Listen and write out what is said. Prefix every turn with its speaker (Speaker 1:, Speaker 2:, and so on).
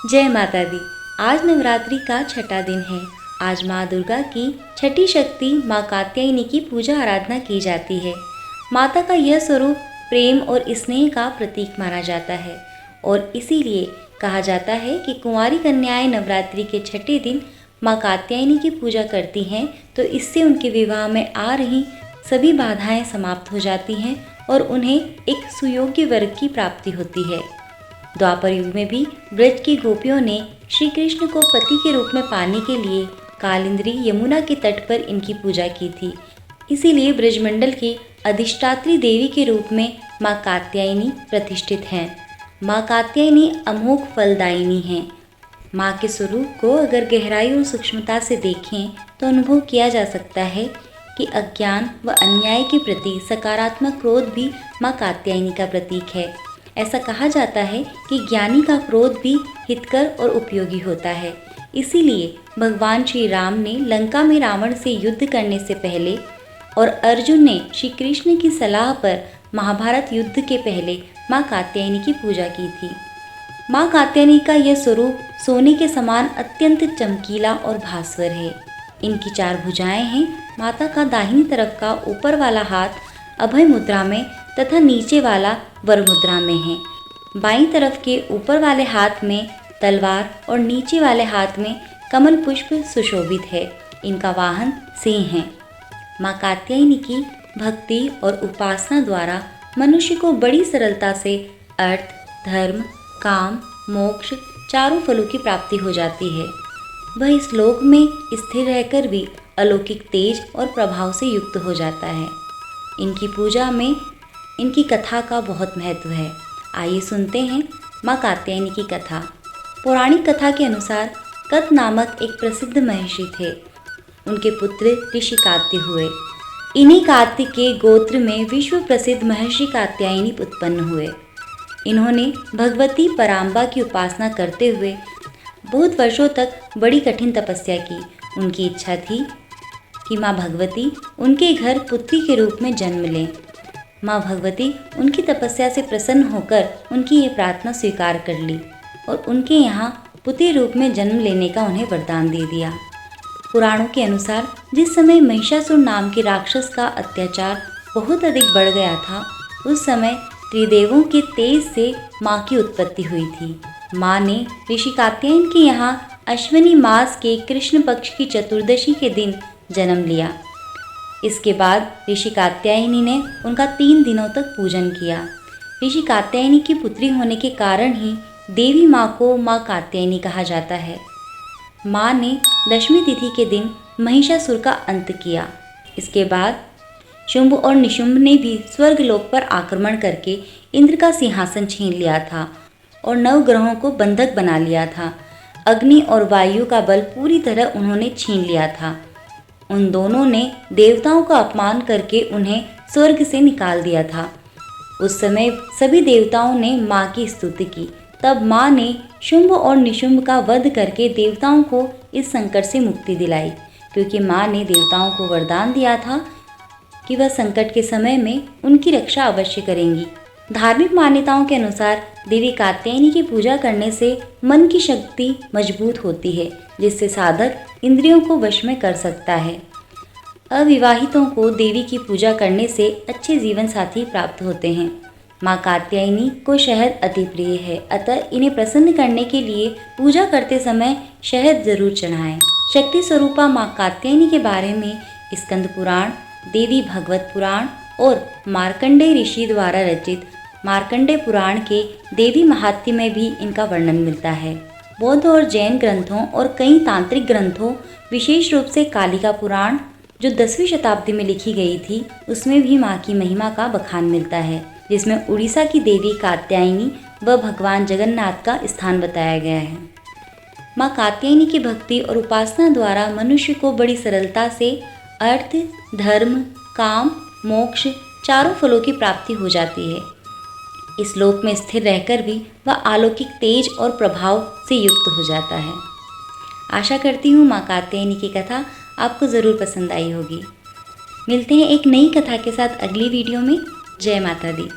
Speaker 1: जय माता दी। आज नवरात्रि का छठा दिन है। आज माँ दुर्गा की छठी शक्ति माँ कात्यायनी की पूजा आराधना की जाती है। माता का यह स्वरूप प्रेम और स्नेह का प्रतीक माना जाता है और इसीलिए कहा जाता है कि कुंवारी कन्याएं नवरात्रि के छठे दिन माँ कात्यायनी की पूजा करती हैं तो इससे उनके विवाह में आ रही सभी बाधाएं समाप्त हो जाती हैं और उन्हें एक सुयोग्य वर की प्राप्ति होती है। द्वापर युग में भी ब्रज की गोपियों ने श्री कृष्ण को पति के रूप में पाने के लिए कालिंदी यमुना के तट पर इनकी पूजा की थी। इसीलिए ब्रजमंडल की अधिष्ठात्री देवी के रूप में माँ कात्यायनी प्रतिष्ठित हैं। माँ कात्यायनी अमोघ फलदायिनी हैं। माँ के स्वरूप को अगर गहराई और सूक्ष्मता से देखें तो अनुभव किया जा सकता है कि अज्ञान व अन्याय के प्रति सकारात्मक क्रोध भी माँ कात्यायनी का प्रतीक है। ऐसा कहा जाता है कि ज्ञानी का क्रोध भी हितकर और उपयोगी होता है। इसीलिए भगवान श्री राम ने लंका में रावण से युद्ध करने से पहले और अर्जुन ने श्री कृष्ण की सलाह पर महाभारत युद्ध के पहले माँ कात्यायनी की पूजा की थी। माँ कात्यायनी का यह स्वरूप सोने के समान अत्यंत चमकीला और भास्वर है। इनकी 4 भुजाएं हैं। माता का दाहिनी तरफ का ऊपर वाला हाथ अभय मुद्रा में तथा नीचे वाला वर मुद्रा में है। बाईं तरफ के ऊपर वाले हाथ में तलवार और नीचे वाले हाथ में कमल पुष्प सुशोभित है। इनका वाहन सिंह है। माँ कात्यायनी की भक्ति और उपासना द्वारा मनुष्य को बड़ी सरलता से अर्थ, धर्म, काम, मोक्ष 4 फलों की प्राप्ति हो जाती है। वह इस लोक में स्थिर रहकर भी अलौकिक तेज और प्रभाव से युक्त हो जाता है। इनकी पूजा में इनकी कथा का बहुत महत्व है। आइए सुनते हैं माँ कात्यायनी की कथा। पौराणिक कथा के अनुसार कत नामक एक प्रसिद्ध महर्षि थे। उनके पुत्र ऋषि कात्य हुए। इन्हीं कात्य के गोत्र में विश्व प्रसिद्ध महर्षि कात्यायनी उत्पन्न हुए। इन्होंने भगवती पराम्बा की उपासना करते हुए बहुत वर्षों तक बड़ी कठिन तपस्या की। उनकी इच्छा थी कि माँ भगवती उनके घर पुत्री के रूप में जन्म लें। माँ भगवती उनकी तपस्या से प्रसन्न होकर उनकी ये प्रार्थना स्वीकार कर ली और उनके यहाँ पुत्री रूप में जन्म लेने का उन्हें वरदान दे दिया। पुराणों के अनुसार जिस समय महिषासुर नाम के राक्षस का अत्याचार बहुत अधिक बढ़ गया था, उस समय त्रिदेवों के तेज से माँ की उत्पत्ति हुई थी। माँ ने ऋषि कात्यायन के यहाँ अश्विनी मास के कृष्ण पक्ष की चतुर्दशी के दिन जन्म लिया। इसके बाद ऋषि कात्यायनी ने उनका 3 दिनों तक पूजन किया। ऋषि कात्यायनी की पुत्री होने के कारण ही देवी माँ को माँ कात्यायनी कहा जाता है। माँ ने दशमी तिथि के दिन महिषासुर का अंत किया। इसके बाद शुंभ और निशुंभ ने भी स्वर्ग लोक पर आक्रमण करके इंद्र का सिंहासन छीन लिया था और 9 ग्रहों को बंधक बना लिया था। अग्नि और वायु का बल पूरी तरह उन्होंने छीन लिया था। उन दोनों ने देवताओं का अपमान करके उन्हें स्वर्ग से निकाल दिया था। उस समय सभी देवताओं ने माँ की स्तुति की। तब माँ ने शुंभ और निशुंभ का वध करके देवताओं को इस संकट से मुक्ति दिलाई, क्योंकि माँ ने देवताओं को वरदान दिया था कि वह संकट के समय में उनकी रक्षा अवश्य करेंगी। धार्मिक मान्यताओं के अनुसार देवी कात्यायनी की पूजा करने से मन की शक्ति मजबूत होती है, जिससे साधक इंद्रियों को वश में कर सकता है। अविवाहितों को देवी की पूजा करने से अच्छे जीवन साथी प्राप्त होते हैं। माँ कात्यायनी को शहद अति प्रिय है, अतः इन्हें प्रसन्न करने के लिए पूजा करते समय शहद जरूर चढ़ाएं। शक्ति स्वरूपा माँ कात्यायनी के बारे में स्कंद पुराण, देवी भागवत पुराण और मार्कंडेय ऋषि द्वारा रचित मार्कंडेय पुराण के देवी महात्म्य में भी इनका वर्णन मिलता है। बौद्ध और जैन ग्रंथों और कई तांत्रिक ग्रंथों, विशेष रूप से कालिका पुराण जो 10वीं शताब्दी में लिखी गई थी, उसमें भी माँ की महिमा का बखान मिलता है, जिसमें उड़ीसा की देवी कात्यायनी व भगवान जगन्नाथ का स्थान बताया गया है। माँ कात्यायनी की भक्ति और उपासना द्वारा मनुष्य को बड़ी सरलता से अर्थ, धर्म, काम, मोक्ष 4 फलों की प्राप्ति हो जाती है। इस लोक में स्थिर रहकर भी वह अलौकिक तेज और प्रभाव से युक्त हो जाता है। आशा करती हूँ माँ कात्यायनी की कथा आपको ज़रूर पसंद आई होगी। मिलते हैं एक नई कथा के साथ अगली वीडियो में। जय माता दी।